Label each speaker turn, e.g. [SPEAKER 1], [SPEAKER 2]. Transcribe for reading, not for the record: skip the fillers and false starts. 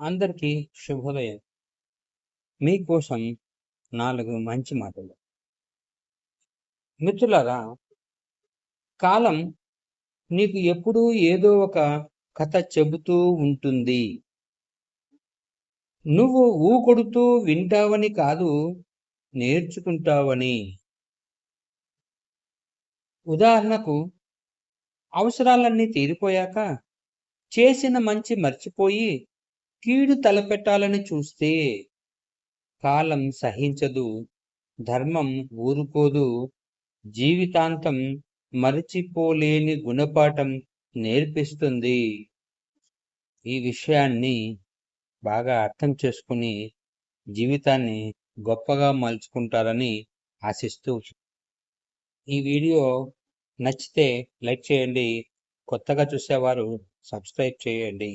[SPEAKER 1] అందరికీ శుభోదయం. మీకోసం 4 మంచి మాటలు. మిత్రులారా, కాలం నీకు ఎప్పుడూ ఏదో ఒక కథ చెబుతూ ఉంటుంది. నువ్వు ఊకొడుతూ వింటావని కాదు, నేర్చుకుంటావని. ఉదాహరణకు, అవసరాలన్నీ తీరిపోయాక చేసిన మంచి మర్చిపోయి కీడు తలపెట్టాలని చూస్తే కాలం సహించదు, ధర్మం ఊరుకోదు, జీవితాంతం మరచిపోలేని గుణపాఠం నేర్పిస్తుంది. ఈ విషయాన్ని బాగా అర్థం చేసుకుని జీవితాన్ని గొప్పగా మలుచుకుంటారని ఆశిస్తూ, ఈ వీడియో నచ్చితే లైక్ చేయండి, కొత్తగా చూసేవారు సబ్స్క్రైబ్ చేయండి.